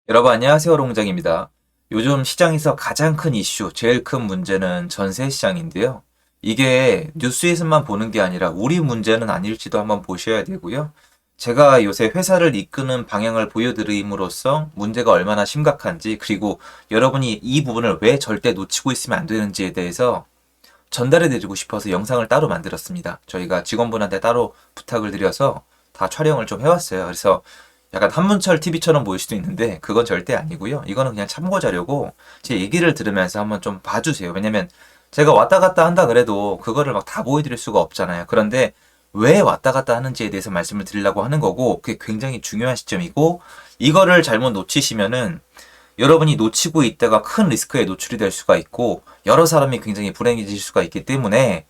여러분 안녕하세요. 롱장입니다. 요즘 시장에서 가장 큰 이슈, 제일 큰 문제는 전세 시장인데요. 이게 뉴스에서만 보는 게 아니라 우리 문제는 아닐지도 한번 보셔야 되고요. 제가 요새 회사를 이끄는 방향을 보여드림으로써 문제가 얼마나 심각한지, 그리고 여러분이 이 부분을 왜 절대 놓치고 있으면 안 되는지에 대해서 전달해 드리고 싶어서 영상을 따로 만들었습니다. 저희가 직원분한테 따로 부탁을 드려서 다 촬영을 좀 해왔어요. 그래서 약간 한문철 TV처럼 보일 수도 있는데 그건 절대 아니고요. 이거는 그냥 참고 자료고 제 얘기를 들으면서 한번 좀 봐주세요. 왜냐면 제가 왔다 갔다 한다 그래도 그거를 막 다 보여드릴 수가 없잖아요. 그런데 왜 왔다 갔다 하는지에 대해서 말씀을 드리려고 하는 거고, 그게 굉장히 중요한 시점이고, 이거를 잘못 놓치시면은 여러분이 놓치고 있다가 큰 리스크에 노출이 될 수가 있고 여러 사람이 굉장히 불행해질 수가 있기 때문에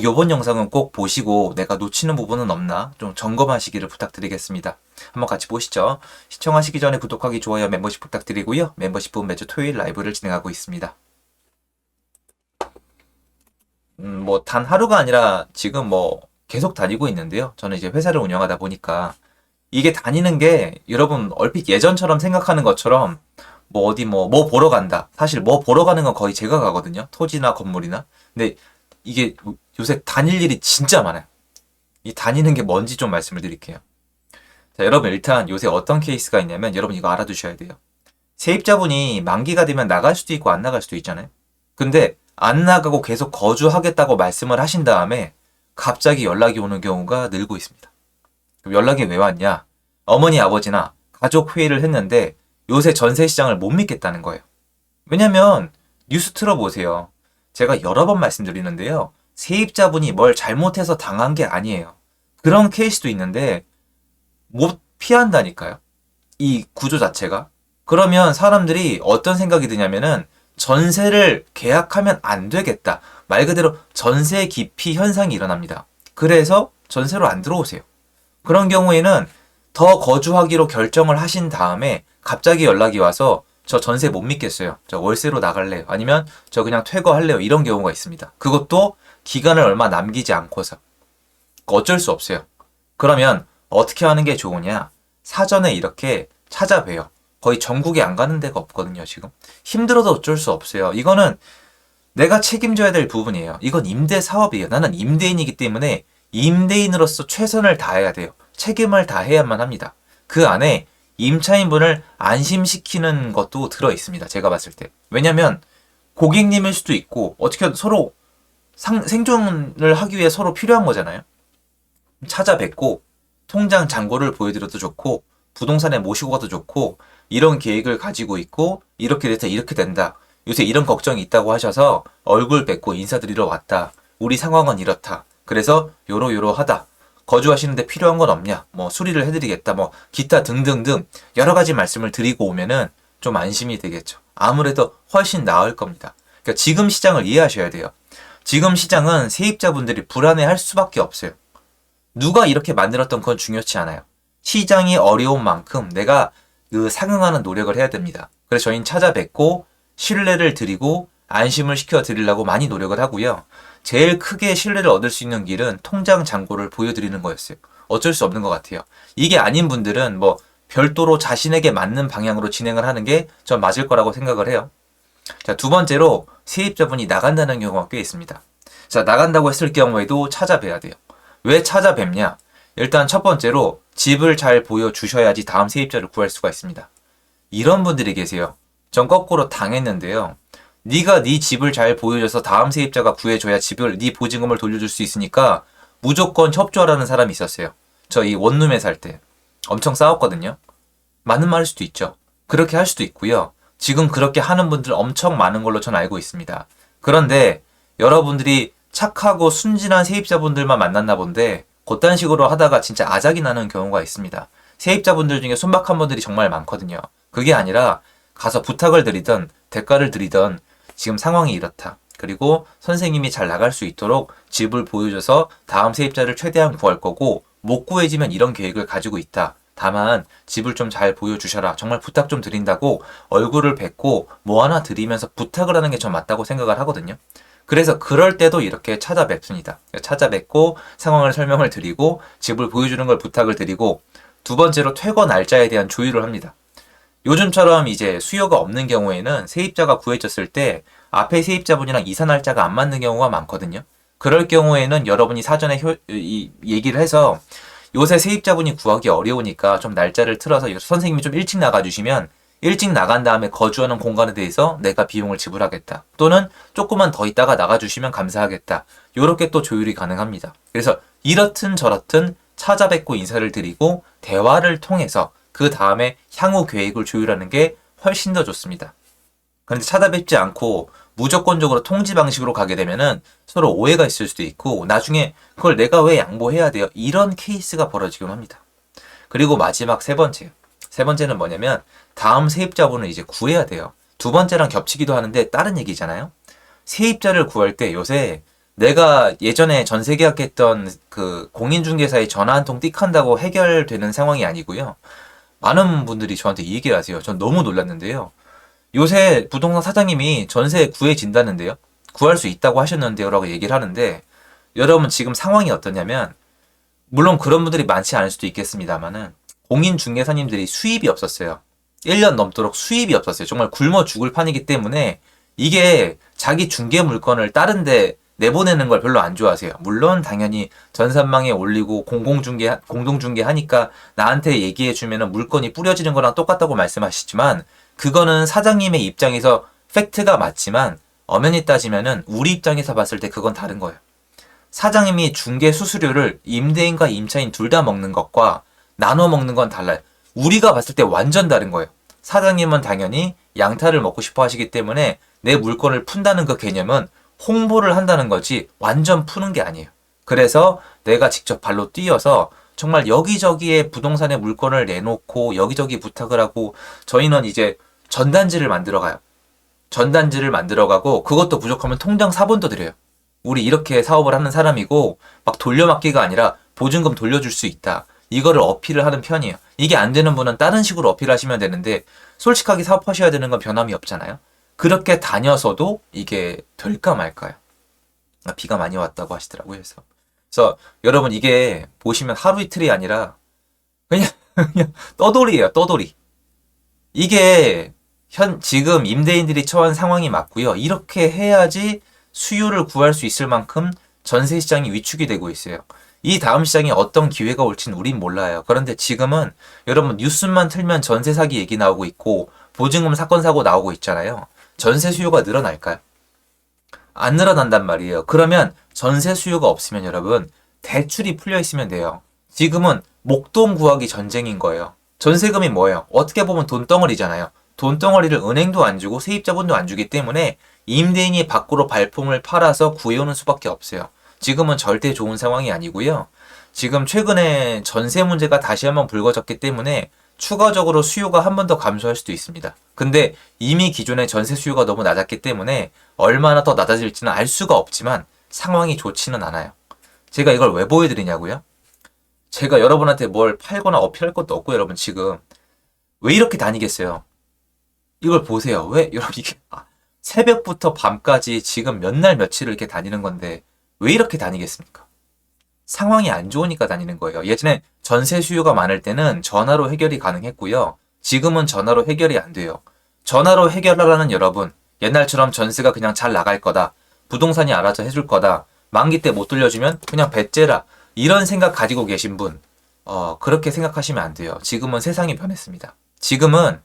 이번 영상은 꼭 보시고 내가 놓치는 부분은 없나 좀 점검하시기를 부탁드리겠습니다. 한번 같이 보시죠. 시청하시기 전에 구독하기, 좋아요, 멤버십 부탁드리고요. 멤버십은 매주 토요일 라이브를 진행하고 있습니다. 뭐 단 하루가 아니라 지금 뭐 계속 다니고 있는데요. 저는 이제 회사를 운영하다 보니까 이게 다니는 게 여러분 얼핏 예전처럼 생각하는 것처럼 뭐 어디 뭐 보러 간다. 사실 뭐 보러 가는 건 거의 제가 가거든요. 토지나 건물이나. 근데 이게 요새 다닐 일이 진짜 많아요. 이 다니는 게 뭔지 좀 말씀을 드릴게요. 자, 여러분 일단 요새 어떤 케이스가 있냐면 여러분 이거 알아두셔야 돼요. 세입자분이 만기가 되면 나갈 수도 있고 안 나갈 수도 있잖아요. 근데 안 나가고 계속 거주하겠다고 말씀을 하신 다음에 갑자기 연락이 오는 경우가 늘고 있습니다. 그럼 연락이 왜 왔냐? 어머니, 아버지나 가족 회의를 했는데 요새 전세 시장을 못 믿겠다는 거예요. 왜냐면 뉴스 틀어보세요. 제가 여러 번 말씀드리는데요. 세입자분이 뭘 잘못해서 당한 게 아니에요. 그런 케이스도 있는데 못 피한다니까요. 이 구조 자체가. 그러면 사람들이 어떤 생각이 드냐면은 전세를 계약하면 안 되겠다. 말 그대로 전세 기피 현상이 일어납니다. 그래서 전세로 안 들어오세요. 그런 경우에는 더 거주하기로 결정을 하신 다음에 갑자기 연락이 와서 저 전세 못 믿겠어요. 저 월세로 나갈래요. 아니면 저 그냥 퇴거할래요. 이런 경우가 있습니다. 그것도 기간을 얼마 남기지 않고서. 어쩔 수 없어요. 그러면 어떻게 하는 게 좋으냐? 사전에 이렇게 찾아봬요. 거의 전국에 안 가는 데가 없거든요, 지금. 힘들어도 어쩔 수 없어요. 이거는 내가 책임져야 될 부분이에요. 이건 임대 사업이에요. 나는 임대인이기 때문에 임대인으로서 최선을 다해야 돼요. 책임을 다해야만 합니다. 그 안에 임차인분을 안심시키는 것도 들어 있습니다. 제가 봤을 때. 왜냐면 고객님일 수도 있고 어떻게 서로 생존을 하기 위해 서로 필요한 거잖아요. 찾아뵙고 통장 잔고를 보여드려도 좋고 부동산에 모시고 가도 좋고 이런 계획을 가지고 있고 이렇게 돼서 이렇게 된다. 요새 이런 걱정이 있다고 하셔서 얼굴 뵙고 인사드리러 왔다. 우리 상황은 이렇다. 그래서 요러요러하다. 거주하시는데 필요한 건 없냐? 뭐 수리를 해드리겠다. 뭐 기타 등등등 여러 가지 말씀을 드리고 오면은 좀 안심이 되겠죠. 아무래도 훨씬 나을 겁니다. 그러니까 지금 시장을 이해하셔야 돼요. 지금 시장은 세입자분들이 불안해할 수밖에 없어요. 누가 이렇게 만들었던 건 중요치 않아요. 시장이 어려운 만큼 내가 그 상응하는 노력을 해야 됩니다. 그래서 저희는 찾아뵙고 신뢰를 드리고 안심을 시켜 드리려고 많이 노력을 하고요. 제일 크게 신뢰를 얻을 수 있는 길은 통장 잔고를 보여드리는 거였어요. 어쩔 수 없는 것 같아요. 이게 아닌 분들은 뭐 별도로 자신에게 맞는 방향으로 진행을 하는 게 전 맞을 거라고 생각을 해요. 자, 두 번째로 세입자분이 나간다는 경우가 꽤 있습니다. 자, 나간다고 했을 경우에도 찾아뵈야 돼요. 왜 찾아뵙냐? 일단 첫 번째로 집을 잘 보여주셔야지 다음 세입자를 구할 수가 있습니다. 이런 분들이 계세요. 전 거꾸로 당했는데요. 네가 네 집을 잘 보여줘서 다음 세입자가 구해줘야 집을 네 보증금을 돌려줄 수 있으니까 무조건 협조하라는 사람이 있었어요. 저 이 원룸에 살 때 엄청 싸웠거든요. 맞는 말일 수도 있죠. 그렇게 할 수도 있고요. 지금 그렇게 하는 분들 엄청 많은 걸로 전 알고 있습니다. 그런데 여러분들이 착하고 순진한 세입자분들만 만났나 본데 그딴 식으로 하다가 진짜 아작이 나는 경우가 있습니다. 세입자분들 중에 순박한 분들이 정말 많거든요. 그게 아니라 가서 부탁을 드리던 대가를 드리던 지금 상황이 이렇다. 그리고 선생님이 잘 나갈 수 있도록 집을 보여줘서 다음 세입자를 최대한 구할 거고 못 구해지면 이런 계획을 가지고 있다. 다만 집을 좀 잘 보여주셔라. 정말 부탁 좀 드린다고 얼굴을 뵙고 뭐 하나 드리면서 부탁을 하는 게 전 맞다고 생각을 하거든요. 그래서 그럴 때도 이렇게 찾아뵙습니다. 찾아뵙고 상황을 설명을 드리고 집을 보여주는 걸 부탁을 드리고 두 번째로 퇴거 날짜에 대한 조율을 합니다. 요즘처럼 이제 수요가 없는 경우에는 세입자가 구해졌을 때 앞에 세입자분이랑 이사 날짜가 안 맞는 경우가 많거든요. 그럴 경우에는 여러분이 사전에 얘기를 해서 요새 세입자분이 구하기 어려우니까 좀 날짜를 틀어서 선생님이 좀 일찍 나가주시면 일찍 나간 다음에 거주하는 공간에 대해서 내가 비용을 지불하겠다. 또는 조금만 더 있다가 나가주시면 감사하겠다. 요렇게 또 조율이 가능합니다. 그래서 이렇든 저렇든 찾아뵙고 인사를 드리고 대화를 통해서 그 다음에 향후 계획을 조율하는 게 훨씬 더 좋습니다. 그런데 찾아뵙지 않고 무조건적으로 통지 방식으로 가게 되면은 서로 오해가 있을 수도 있고 나중에 그걸 내가 왜 양보해야 돼요? 이런 케이스가 벌어지곤 합니다. 그리고 마지막 세 번째. 세 번째는 뭐냐면 다음 세입자분을 이제 구해야 돼요. 두 번째랑 겹치기도 하는데 다른 얘기잖아요. 세입자를 구할 때 요새 내가 예전에 전세 계약했던 그 공인중개사에 전화 한 통 띡 한다고 해결되는 상황이 아니고요. 많은 분들이 저한테 이 얘기를 하세요. 전 너무 놀랐는데요. 요새 부동산 사장님이 전세 구해진다는데요. 구할 수 있다고 하셨는데요. 라고 얘기를 하는데 여러분 지금 상황이 어떠냐면 물론 그런 분들이 많지 않을 수도 있겠습니다만은 공인중개사님들이 수입이 없었어요. 1년 넘도록 수입이 없었어요. 정말 굶어 죽을 판이기 때문에 이게 자기 중개 물건을 다른데 내보내는 걸 별로 안 좋아하세요. 물론 당연히 전산망에 올리고 공동중개 하니까 나한테 얘기해 주면은 물건이 뿌려지는 거랑 똑같다고 말씀하시지만 그거는 사장님의 입장에서 팩트가 맞지만 엄연히 따지면은 우리 입장에서 봤을 때 그건 다른 거예요. 사장님이 중개 수수료를 임대인과 임차인 둘 다 먹는 것과 나눠 먹는 건 달라요. 우리가 봤을 때 완전 다른 거예요. 사장님은 당연히 양타를 먹고 싶어 하시기 때문에 내 물건을 푼다는 그 개념은 홍보를 한다는 거지 완전 푸는 게 아니에요. 그래서 내가 직접 발로 뛰어서 정말 여기저기에 부동산에 물건을 내놓고 여기저기 부탁을 하고 저희는 이제 전단지를 만들어 가요. 전단지를 만들어 가고 그것도 부족하면 통장 사본도 드려요. 우리 이렇게 사업을 하는 사람이고 막 돌려막기가 아니라 보증금 돌려줄 수 있다. 이거를 어필을 하는 편이에요. 이게 안 되는 분은 다른 식으로 어필하시면 되는데 솔직하게 사업하셔야 되는 건 변함이 없잖아요. 그렇게 다녀서도 이게 될까 말까요? 비가 많이 왔다고 하시더라고요. 그래서 여러분 이게 보시면 하루 이틀이 아니라 그냥, 그냥 떠돌이에요. 떠돌이. 이게 지금 임대인들이 처한 상황이 맞고요. 이렇게 해야지 수요를 구할 수 있을 만큼 전세 시장이 위축이 되고 있어요. 이 다음 시장에 어떤 기회가 올지는 우린 몰라요. 그런데 지금은 여러분 뉴스만 틀면 전세 사기 얘기 나오고 있고 보증금 사건 사고 나오고 있잖아요. 전세 수요가 늘어날까요? 안 늘어난단 말이에요. 그러면 전세 수요가 없으면 여러분 대출이 풀려 있으면 돼요. 지금은 목돈 구하기 전쟁인 거예요. 전세금이 뭐예요? 어떻게 보면 돈덩어리잖아요. 돈덩어리를 은행도 안 주고 세입자분도 안 주기 때문에 임대인이 밖으로 발품을 팔아서 구해오는 수밖에 없어요. 지금은 절대 좋은 상황이 아니고요. 지금 최근에 전세 문제가 다시 한번 불거졌기 때문에 추가적으로 수요가 한 번 더 감소할 수도 있습니다. 근데 이미 기존의 전세 수요가 너무 낮았기 때문에 얼마나 더 낮아질지는 알 수가 없지만 상황이 좋지는 않아요. 제가 이걸 왜 보여드리냐고요? 제가 여러분한테 뭘 팔거나 어필할 것도 없고 여러분 지금 왜 이렇게 다니겠어요? 이걸 보세요. 왜 여러분 이게 새벽부터 밤까지 지금 몇 날 며칠을 이렇게 다니는 건데 왜 이렇게 다니겠습니까? 상황이 안 좋으니까 다니는 거예요. 예전에 전세 수요가 많을 때는 전화로 해결이 가능했고요. 지금은 전화로 해결이 안 돼요. 전화로 해결하라는 여러분, 옛날처럼 전세가 그냥 잘 나갈 거다. 부동산이 알아서 해줄 거다. 만기 때 못 돌려주면 그냥 배째라. 이런 생각 가지고 계신 분, 그렇게 생각하시면 안 돼요. 지금은 세상이 변했습니다. 지금은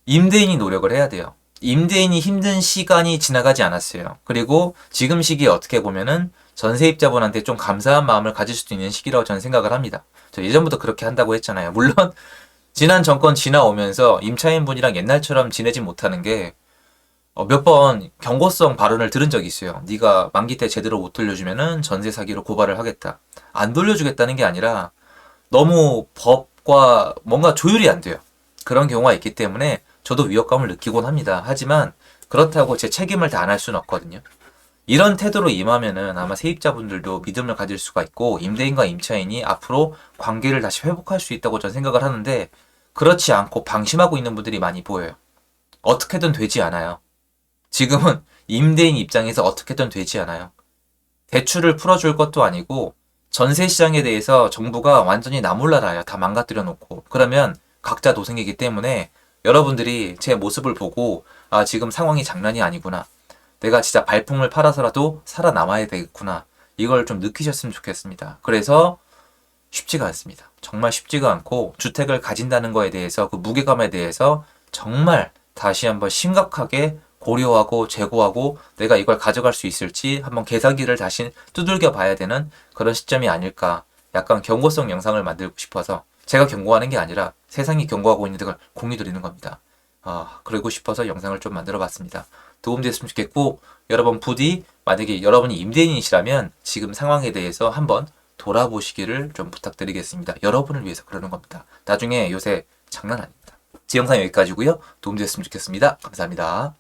임대인이 노력을 해야 돼요. 임대인이 힘든 시간이 지나가지 않았어요. 그리고 지금 시기에 어떻게 보면은 전세입자분한테 좀 감사한 마음을 가질 수도 있는 시기라고 저는 생각을 합니다. 저 예전부터 그렇게 한다고 했잖아요. 물론 지난 정권 지나오면서 임차인분이랑 옛날처럼 지내지 못하는 게 몇 번 경고성 발언을 들은 적이 있어요. 네가 만기 때 제대로 못 돌려주면은 전세 사기로 고발을 하겠다. 안 돌려주겠다는 게 아니라 너무 법과 뭔가 조율이 안 돼요. 그런 경우가 있기 때문에 저도 위협감을 느끼곤 합니다. 하지만 그렇다고 제 책임을 다 안 할 수는 없거든요. 이런 태도로 임하면은 아마 세입자분들도 믿음을 가질 수가 있고 임대인과 임차인이 앞으로 관계를 다시 회복할 수 있다고 저는 생각을 하는데 그렇지 않고 방심하고 있는 분들이 많이 보여요. 어떻게든 되지 않아요. 지금은 임대인 입장에서 어떻게든 되지 않아요. 대출을 풀어줄 것도 아니고 전세 시장에 대해서 정부가 완전히 나몰라라요. 다 망가뜨려 놓고. 그러면 각자 도생이기 때문에 여러분들이 제 모습을 보고 아, 지금 상황이 장난이 아니구나. 내가 진짜 발품을 팔아서라도 살아남아야 되겠구나. 이걸 좀 느끼셨으면 좋겠습니다. 그래서 쉽지가 않습니다. 정말 쉽지가 않고 주택을 가진다는 거에 대해서 그 무게감에 대해서 정말 다시 한번 심각하게 고려하고 재고하고 내가 이걸 가져갈 수 있을지 한번 계산기를 다시 두들겨 봐야 되는 그런 시점이 아닐까. 약간 경고성 영상을 만들고 싶어서 제가 경고하는 게 아니라 세상이 경고하고 있는 걸 공유 드리는 겁니다. 그러고 싶어서 영상을 좀 만들어 봤습니다. 도움됐으면 좋겠고 여러분 부디 만약에 여러분이 임대인이시라면 지금 상황에 대해서 한번 돌아보시기를 좀 부탁드리겠습니다. 여러분을 위해서 그러는 겁니다. 나중에 요새 장난 아닙니다. 제 영상 여기까지고요. 도움됐으면 좋겠습니다. 감사합니다.